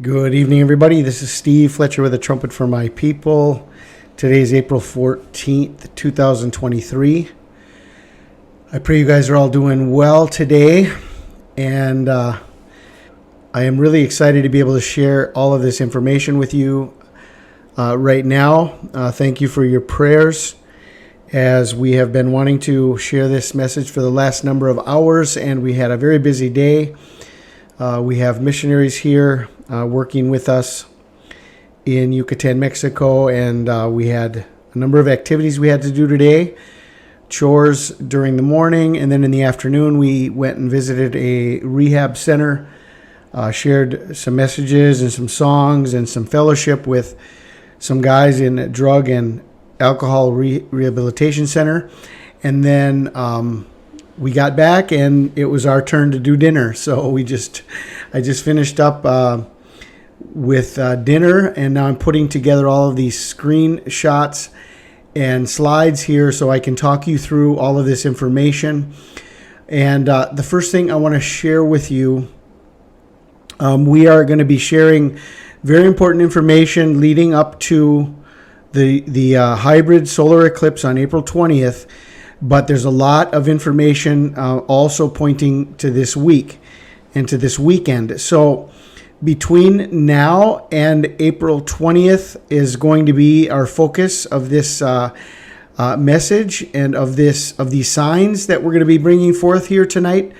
Good evening, everybody. This is Steve Fletcher with a trumpet for my people. Today is April 14th, 2023. I pray you guys are all doing well today. And I am really excited to be able to share all of this information with you right now. Thank you for your prayers as we have been wanting to share this message for the last number of hours, and we had a very busy day. We have missionaries here working with us in Yucatan, Mexico, and we had a number of activities we had to do today. Chores during the morning, and then in the afternoon we went and visited a rehab center, shared some messages and some songs and some fellowship with some guys in a drug and alcohol rehabilitation center. And then we got back and it was our turn to do dinner. So I just finished up with dinner, and now I'm putting together all of these screenshots and slides here so I can talk you through all of this information. And the first thing I want to share with you, we are going to be sharing very important information leading up to the hybrid solar eclipse on April 20th. But there's a lot of information also pointing to this week and to this weekend. So between now and April 20th is going to be our focus of this message and of these signs that we're going to be bringing forth here tonight.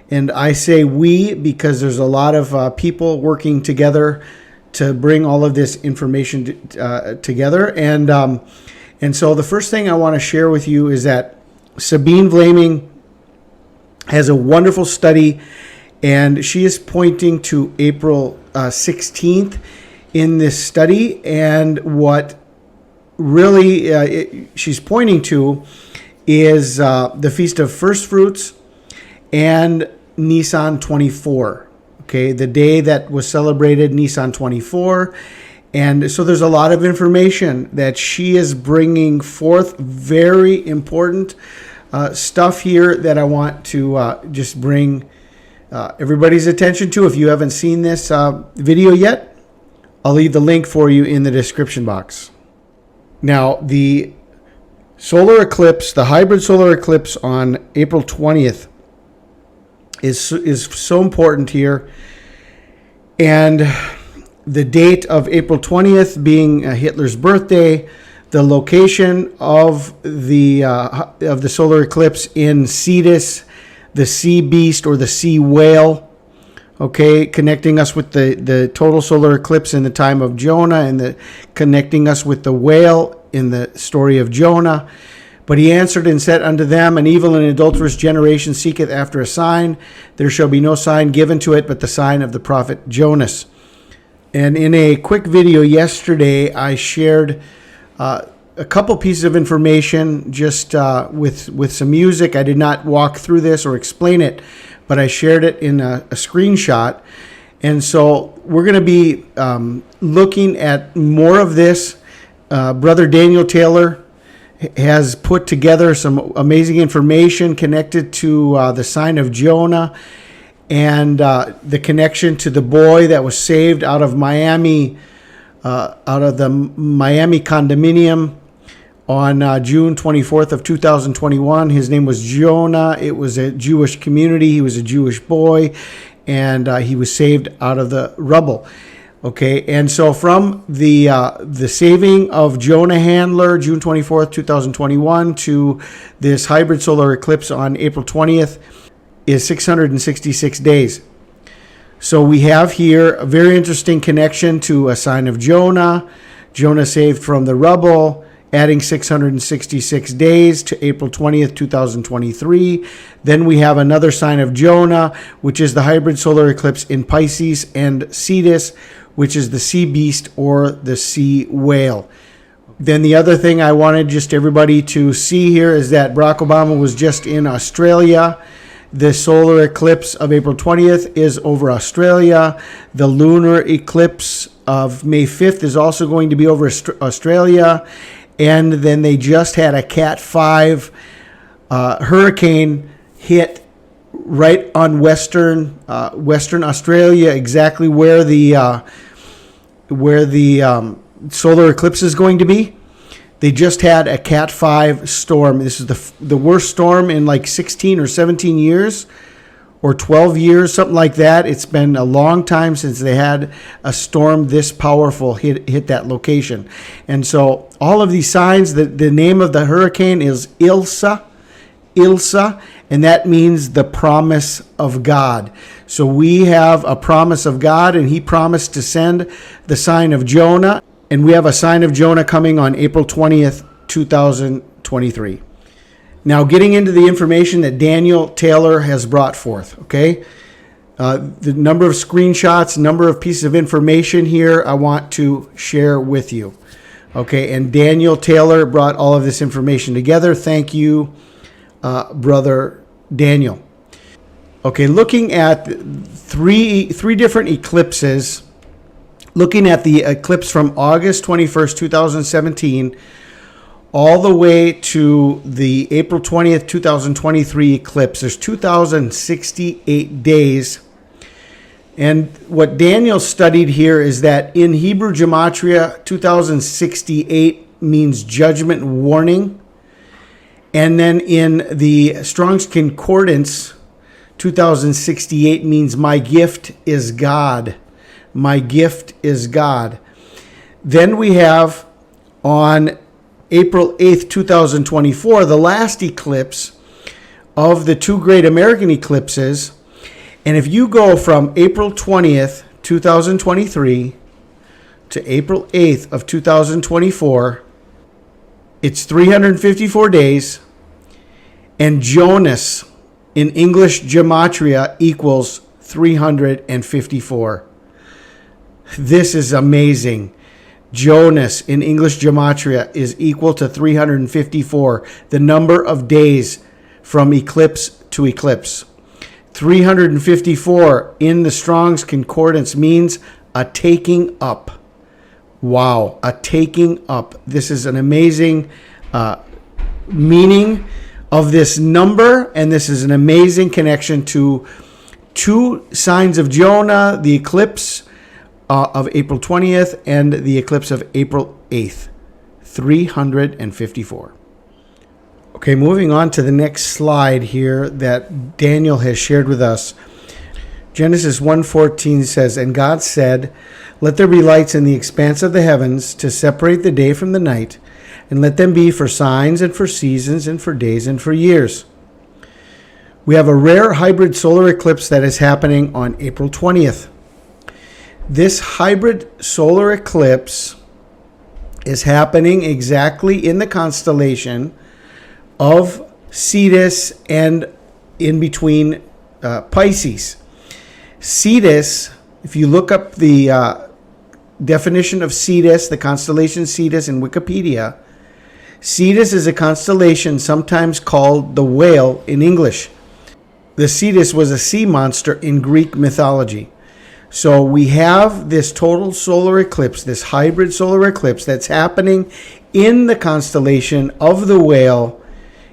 And I say we because there's a lot of people working together to bring all of this information together. And so the first thing I want to share with you is that SABINE VLAMING has a wonderful study, and she is pointing to April 16th in this study. And what really she's pointing to is the Feast of First Fruits and Nisan 24. Okay, the day that was celebrated, Nisan 24. And so there's a lot of information that she is bringing forth, very important stuff here that I want to just bring everybody's attention to. If you haven't seen this video yet, I'll leave the link for you in the description box. Now, the solar eclipse, the hybrid solar eclipse on April 20th is so important here. And the date of April 20th being Hitler's birthday, the location of the solar eclipse in Cetus, the sea beast or the sea whale, okay, connecting us with the total solar eclipse in the time of Jonah, and connecting us with the whale in the story of Jonah. But he answered and said unto them, An evil and adulterous generation seeketh after a sign. There shall be no sign given to it but the sign of the prophet Jonas. And in a quick video yesterday, I shared a couple pieces of information just with some music. I did not walk through this or explain it, but I shared it in a screenshot. And so we're going to be looking at more of this. Brother Daniel Taylor has put together some amazing information connected to the sign of Jonah, and the connection to the boy that was saved out of Miami, out of the Miami condominium on June 24th of 2021. His name was Jonah. It was a Jewish community. He was a Jewish boy, and he was saved out of the rubble. Okay, and so from the saving of Jonah Handler, June 24th, 2021, to this hybrid solar eclipse on April 20th, is 666 days. So we have here a very interesting connection to a sign of Jonah, Jonah saved from the rubble, adding 666 days to April 20th, 2023. Then we have another sign of Jonah, which is the hybrid solar eclipse in Pisces, and Cetus, which is the sea beast or the sea whale. Then the other thing I wanted just everybody to see here is that Barack Obama was just in Australia. The solar eclipse of April 20th is over Australia. The lunar eclipse of May 5th is also going to be over Australia. And then they just had a Cat 5 hurricane hit right on Western Australia, exactly where the solar eclipse is going to be. They just had a Cat 5 storm. This is the worst storm in like 16 or 17 years or 12 years, something like that. It's been a long time since they had a storm this powerful hit that location. And so all of these signs, the name of the hurricane is Ilsa, and that means the promise of God. So we have a promise of God, and he promised to send the sign of Jonah. And we have a sign of Jonah coming on April 20th, 2023. Now, getting into the information that Daniel Taylor has brought forth, okay? The number of screenshots, number of pieces of information here I want to share with you. Okay, and Daniel Taylor brought all of this information together. Thank you, Brother Daniel. Okay, looking at three different eclipses. Looking at the eclipse from August 21st, 2017, all the way to the April 20th, 2023 eclipse. There's 2,068 days. And what Daniel studied here is that in Hebrew gematria, 2,068 means judgment warning. And then in the Strong's Concordance, 2,068 means my gift is God. My gift is God. Then we have on April 8th, 2024, the last eclipse of the two great American eclipses. And if you go from April 20th, 2023 to April 8th of 2024, it's 354 days. And Jonas in English gematria equals 354. This is amazing. Jonas in English gematria is equal to 354, the number of days from eclipse to eclipse. 354 in the Strong's Concordance means a taking up. Wow, a taking up. This is an amazing meaning of this number, and this is an amazing connection to two signs of Jonah, the eclipse of April 20th and the eclipse of April 8th, 354. Okay, moving on to the next slide here that Daniel has shared with us. Genesis 1:14 says, "And God said, let there be lights in the expanse of the heavens to separate the day from the night, and let them be for signs and for seasons and for days and for years." We have a rare hybrid solar eclipse that is happening on April 20th. This hybrid solar eclipse is happening exactly in the constellation of Cetus and in between Pisces. Cetus, if you look up the definition of Cetus, the constellation Cetus in Wikipedia, Cetus is a constellation sometimes called the whale in English. The Cetus was a sea monster in Greek mythology. So we have this total solar eclipse, this hybrid solar eclipse that's happening in the constellation of the whale,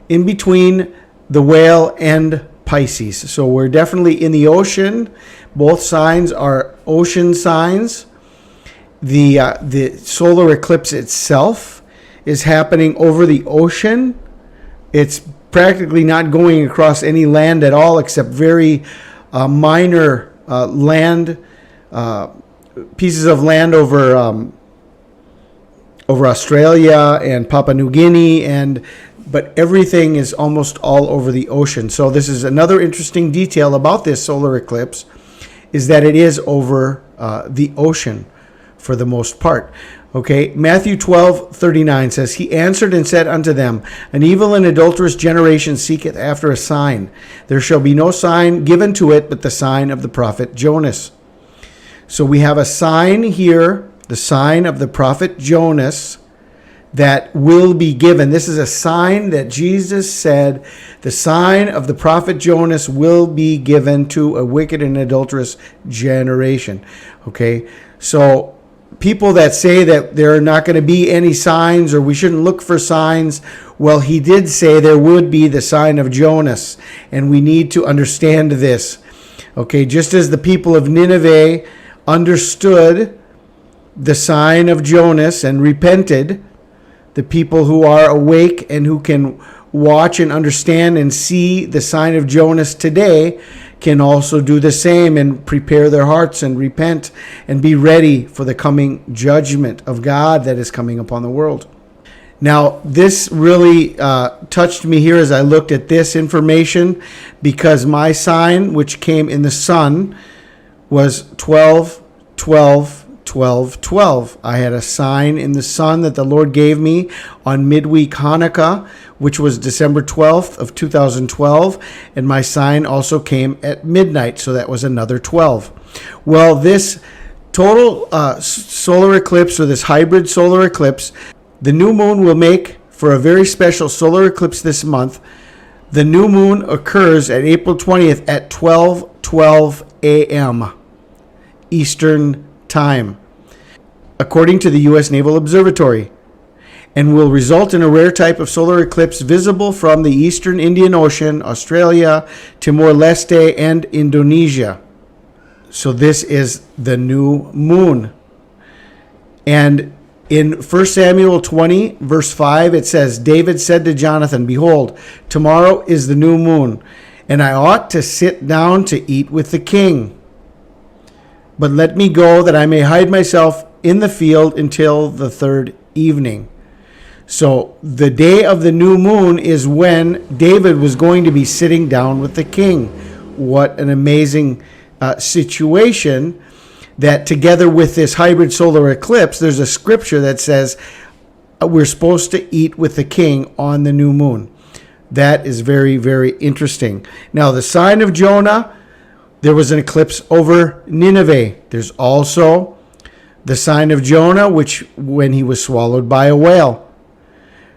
in between the whale and Pisces. So we're definitely in the ocean. Both signs are ocean signs. The solar eclipse itself is happening over the ocean. It's practically not going across any land at all, except very minor land pieces of land over Australia and Papua New Guinea, but everything is almost all over the ocean. So this is another interesting detail about this solar eclipse, is that it is over the ocean for the most part. Okay, Matthew 12:39 says, "He answered and said unto them, An evil and adulterous generation seeketh after a sign. There shall be no sign given to it but the sign of the prophet Jonas." So we have a sign here, the sign of the prophet Jonas, that will be given. This is a sign that Jesus said, the sign of the prophet Jonas will be given to a wicked and adulterous generation. Okay, so people that say that there are not going to be any signs or we shouldn't look for signs, well, he did say there would be the sign of Jonas, and we need to understand this. Okay, just as the people of Nineveh understood the sign of Jonas and repented, the people who are awake and who can watch and understand and see the sign of Jonas today can also do the same and prepare their hearts and repent and be ready for the coming judgment of God that is coming upon the world. Now, this really touched me here as I looked at this information, because my sign, which came in the sun, was 12, 12, 12, 12. I had a sign in the sun that the Lord gave me on midweek Hanukkah, which was December 12th of 2012, and my sign also came at midnight, so that was another 12. Well, this total solar eclipse, or this hybrid solar eclipse, the new moon will make for a very special solar eclipse this month. The new moon occurs at April 20th at 12:12 a.m. Eastern Time, according to the U.S. Naval Observatory, and will result in a rare type of solar eclipse visible from the eastern Indian Ocean, Australia, Timor-Leste, and Indonesia. So this is the new moon. And in 1 Samuel 20, verse 5, it says, David said to Jonathan, behold, tomorrow is the new moon, and I ought to sit down to eat with the king. But let me go that I may hide myself in the field until the third evening. So the day of the new moon is when David was going to be sitting down with the king. What an amazing situation, that together with this hybrid solar eclipse, there's a scripture that says we're supposed to eat with the king on the new moon. That is very, very interesting. Now, the sign of Jonah, there was an eclipse over Nineveh. There's also the sign of Jonah, which when he was swallowed by a whale.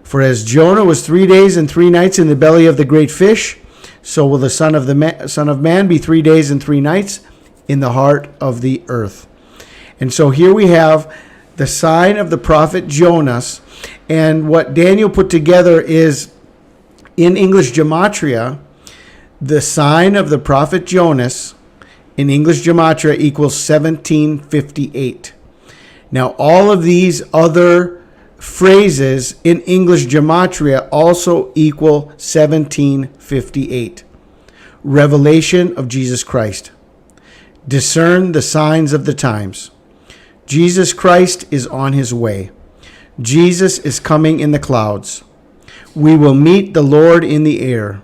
For as Jonah was 3 days and 3 nights in the belly of the great fish, so will the Son of Man be 3 days and 3 nights in the heart of the earth. And so here we have the sign of the prophet Jonas, and what Daniel put together is, in English gematria, the sign of the prophet Jonas in English gematria equals 1758. Now, all of these other phrases in English gematria also equal 1758. Revelation of Jesus Christ. Discern the signs of the times. Jesus Christ is on his way. Jesus is coming in the clouds. We will meet the Lord in the air.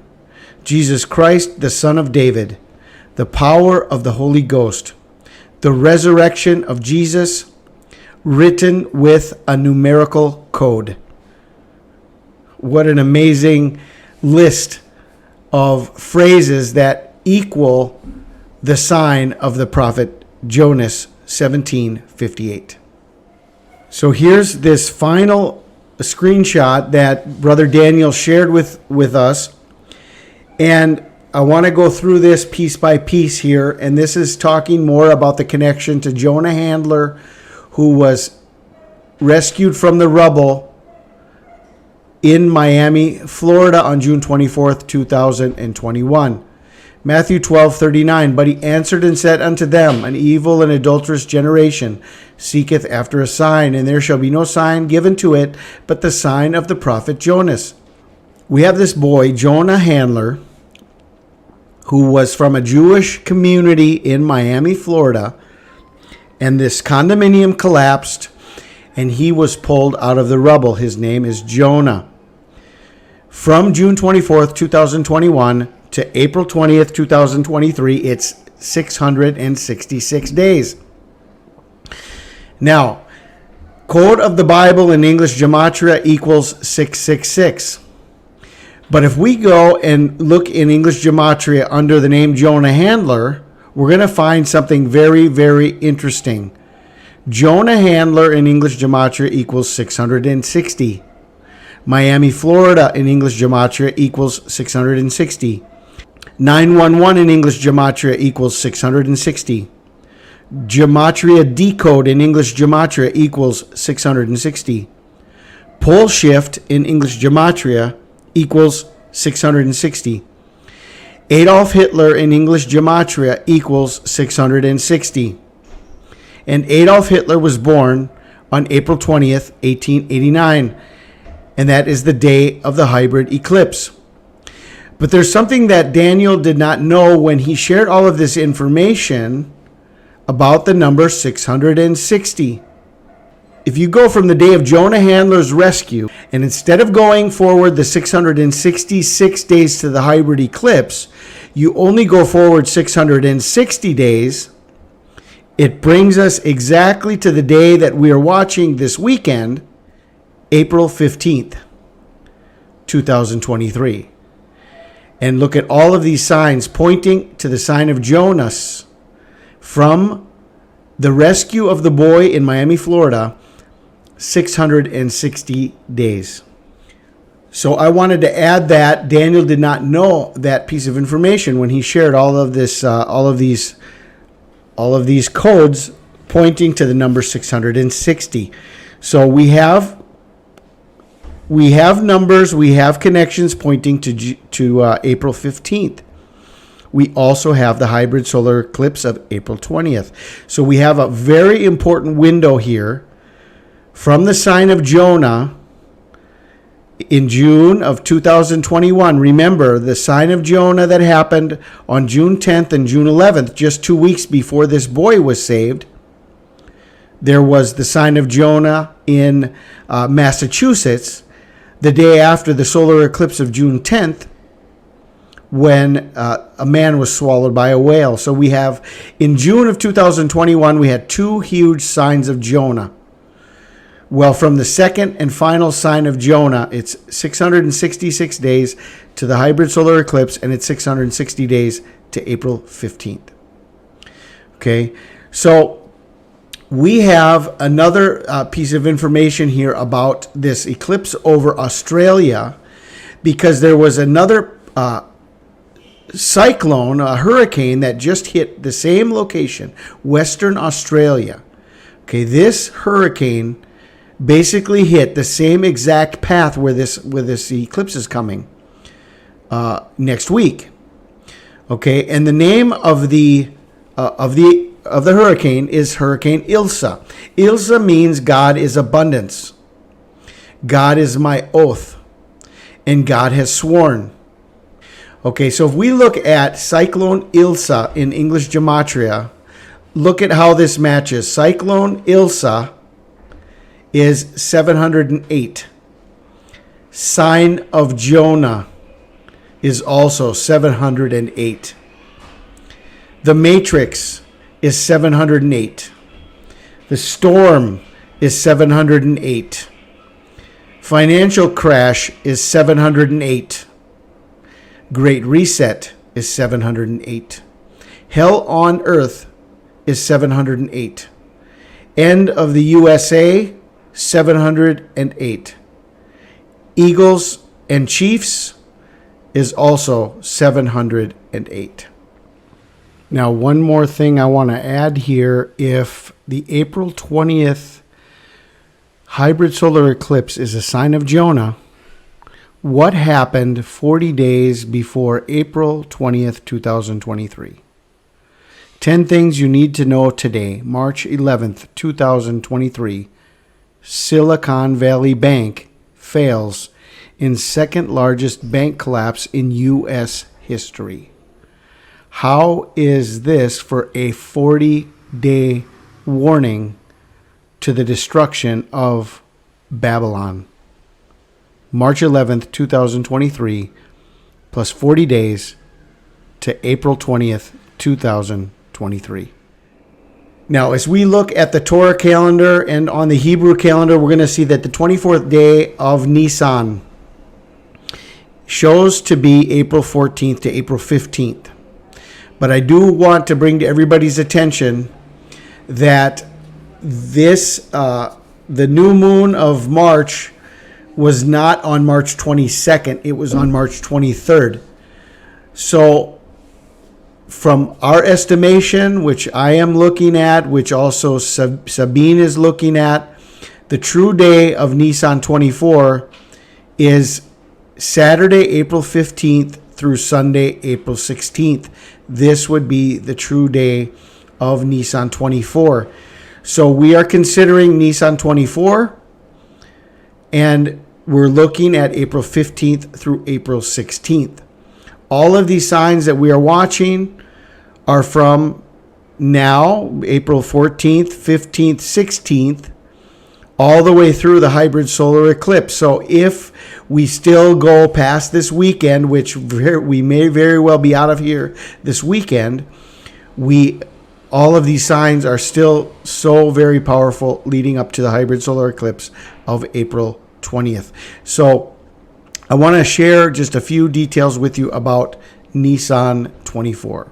Jesus Christ, the Son of David. The power of the Holy Ghost. The resurrection of Jesus, written with a numerical code. What an amazing list of phrases that equal the sign of the prophet Jonas, 1758. So here's this final screenshot that Brother Daniel shared with us. And I want to go through this piece by piece here. And this is talking more about the connection to Jonah Handler, who was rescued from the rubble in Miami, Florida on June 24th, 2021. Matthew 12:39, but he answered and said unto them, an evil and adulterous generation seeketh after a sign, and there shall be no sign given to it, but the sign of the prophet Jonas. We have this boy, Jonah Handler, who was from a Jewish community in Miami, Florida, and this condominium collapsed, and he was pulled out of the rubble. His name is Jonah. From June 24th, 2021 to April 20th, 2023, it's 666 days. Now, code of the Bible in English gematria equals 666. But if we go and look in English gematria under the name Jonah Handler, we're going to find something very, very interesting. Jonah Handler in English gematria equals 660. Miami, Florida in English gematria equals 660. 911 in English gematria equals 660. Gematria decode in English gematria equals 660. Pole shift in English gematria equals 660. Adolf Hitler in English gematria equals 660. And Adolf Hitler was born on April 20th, 1889. And that is the day of the hybrid eclipse. But there's something that Daniel did not know when he shared all of this information about the number 660. If you go from the day of Jonah Handler's rescue, and instead of going forward the 666 days to the hybrid eclipse, you only go forward 660 days, it brings us exactly to the day that we are watching this weekend, April 15th, 2023. And look at all of these signs pointing to the sign of Jonah from the rescue of the boy in Miami, Florida, 660 days. So I wanted to add that Daniel did not know that piece of information when he shared all of this, all of these codes pointing to the number 660. So we have numbers, we have connections pointing to April 15th. We also have the hybrid solar eclipse of April 20th. So we have a very important window here from the sign of Jonah in June of 2021. Remember, the sign of Jonah that happened on June 10th and June 11th, just 2 weeks before this boy was saved. There was the sign of Jonah in Massachusetts the day after the solar eclipse of June 10th, when a man was swallowed by a whale. So we have, in June of 2021, we had two huge signs of Jonah. Well, from the second and final sign of Jonah, it's 666 days to the hybrid solar eclipse, and it's 660 days to April 15th. Okay, so we have another piece of information here about this eclipse over Australia, because there was another cyclone, a hurricane that just hit the same location, Western Australia. Okay, this hurricane basically hit the same exact path where this eclipse is coming next week. Okay, and the name of the hurricane is Hurricane Ilsa. Ilsa means God is abundance. God is my oath, and God has sworn. Okay, so if we look at Cyclone Ilsa in English gematria, look at how this matches. Cyclone Ilsa is 708. Sign of Jonah is also 708. The matrix is 708. The storm is 708. Financial crash is 708. Great reset is 708. Hell on earth is 708. End of the USA, 708. Eagles and Chiefs is also 708. Now, one more thing I want to add here. If the April 20th hybrid solar eclipse is a sign of Jonah, what happened 40 days before April 20th, 2023? 10 things you need to know today, March 11th, 2023. Silicon Valley Bank fails in second largest bank collapse in U.S. history. How is this for a 40-day warning to the destruction of Babylon? March 11th, 2023, plus 40 days to April 20th, 2023. Now, as we look at the Torah calendar and on the Hebrew calendar, we're going to see that the 24th day of Nisan shows to be April 14th to April 15th. But I do want to bring to everybody's attention that this, the new moon of March was not on March 22nd. It was on March 23rd. So from our estimation, which I am looking at, which also Sabine is looking at, the true day of Nisan 24 is Saturday, April 15th through Sunday, April 16th. This would be the true day of Nisan 24. So we are considering Nisan 24, and we're looking at April 15th through April 16th. All of these signs that we are watching are from now, April 14th, 15th, 16th, all the way through the hybrid solar eclipse. So if we still go past this weekend, which we may very well be out of here this weekend, all of these signs are still so very powerful leading up to the hybrid solar eclipse of April 20th. So I want to share just a few details with you about Nisan 24.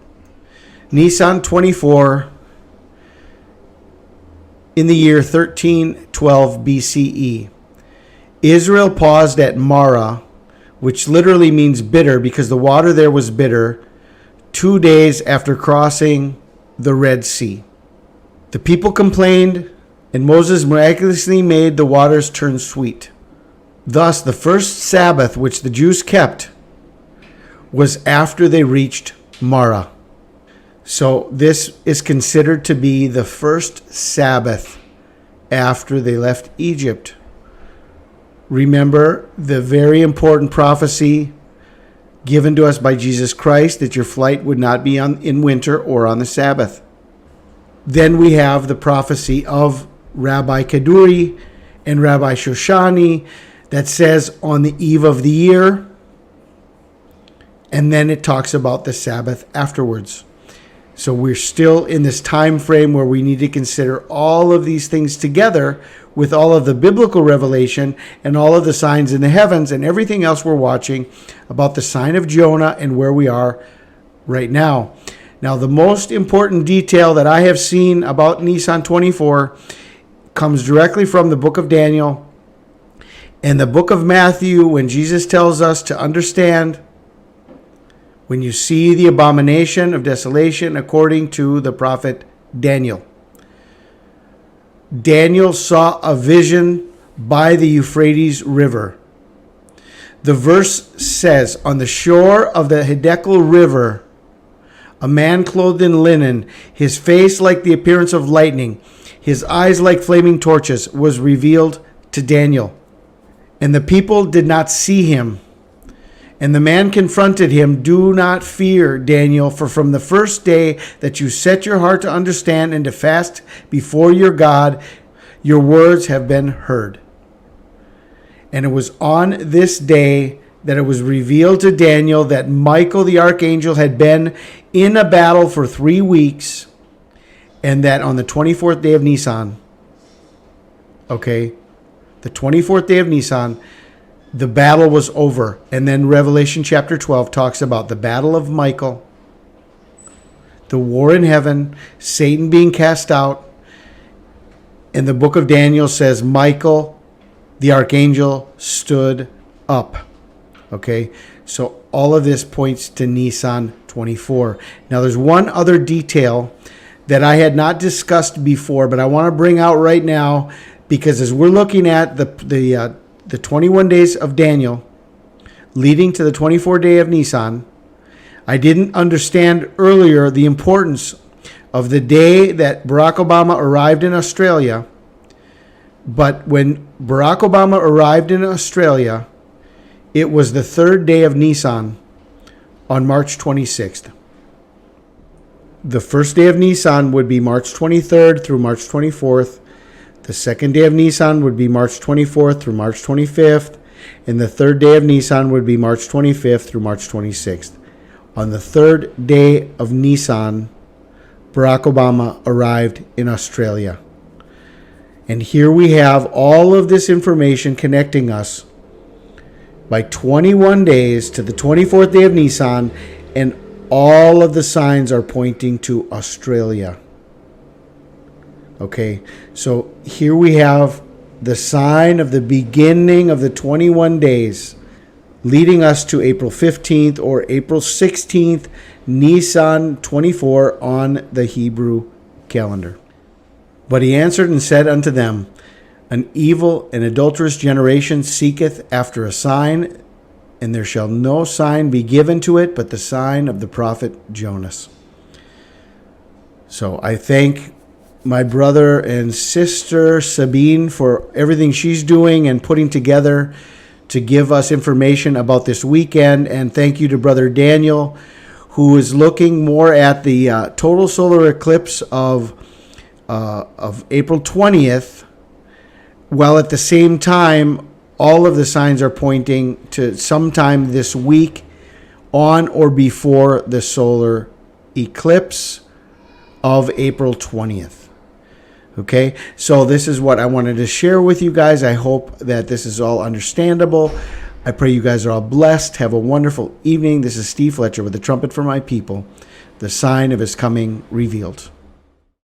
Nisan 24, in the year 1312 BCE, Israel paused at Marah, which literally means bitter because the water there was bitter, 2 days after crossing the Red Sea. The people complained, and Moses miraculously made the waters turn sweet. Thus, the first Sabbath which the Jews kept was after they reached Marah. So this is considered to be the first Sabbath after they left Egypt. Remember the very important prophecy given to us by Jesus Christ that your flight would not be in winter or on the Sabbath. Then we have the prophecy of Rabbi Kaduri and Rabbi Shoshani that says on the eve of the year, and then it talks about the Sabbath afterwards. So we're still in this time frame where we need to consider all of these things together with all of the biblical revelation and all of the signs in the heavens and everything else we're watching about the sign of Jonah and where we are right now. Now, the most important detail that I have seen about Nisan 24 comes directly from the book of Daniel and the book of Matthew, when Jesus tells us to understand when you see the abomination of desolation according to the prophet Daniel. Daniel saw a vision by the Euphrates River. The verse says, on the shore of the Hiddekel River, a man clothed in linen, his face like the appearance of lightning, his eyes like flaming torches, was revealed to Daniel. And the people did not see him. And the man confronted him, do not fear, Daniel, for from the first day that you set your heart to understand and to fast before your God, your words have been heard. And it was on this day that it was revealed to Daniel that Michael the Archangel had been in a battle for 3 weeks, and that on the 24th day of Nisan, the 24th day of Nisan, the battle was over. And then Revelation chapter 12 talks about the battle of Michael, the war in heaven, Satan being cast out. And the book of Daniel says Michael, the archangel, stood up. Okay, so all of this points to Nisan 24. Now there's one other detail that I had not discussed before, but I want to bring out right now, because as we're looking at the 21 days of Daniel leading to the 24th day of Nisan, I didn't understand earlier the importance of the day that Barack Obama arrived in Australia. But when Barack Obama arrived in Australia, it was the 3rd day of Nisan on March 26th. The first day of Nisan would be March 23rd through March 24th. The second day of Nisan would be March 24th through March 25th. And the third day of Nisan would be March 25th through March 26th. On the 3rd day of Nisan, Barack Obama arrived in Australia. And here we have all of this information connecting us by 21 days to the 24th day of Nisan, and all of the signs are pointing to Australia. Okay, so here we have the sign of the beginning of the 21 days leading us to April 15th or April 16th, Nisan 24 on the Hebrew calendar. But he answered and said unto them, An evil and adulterous generation seeketh after a sign, and there shall no sign be given to it but the sign of the prophet Jonas. So I thank my brother and sister Sabine for everything she's doing and putting together to give us information about this weekend. And thank you to Brother Daniel, who is looking more at the total solar eclipse of April 20th, while at the same time, all of the signs are pointing to sometime this week on or before the solar eclipse of April 20th. Okay, so this is what I wanted to share with you guys. I hope that this is all understandable. I pray you guys are all blessed. Have a wonderful evening. This is Steve Fletcher with the Trumpet for My People, the sign of his coming revealed.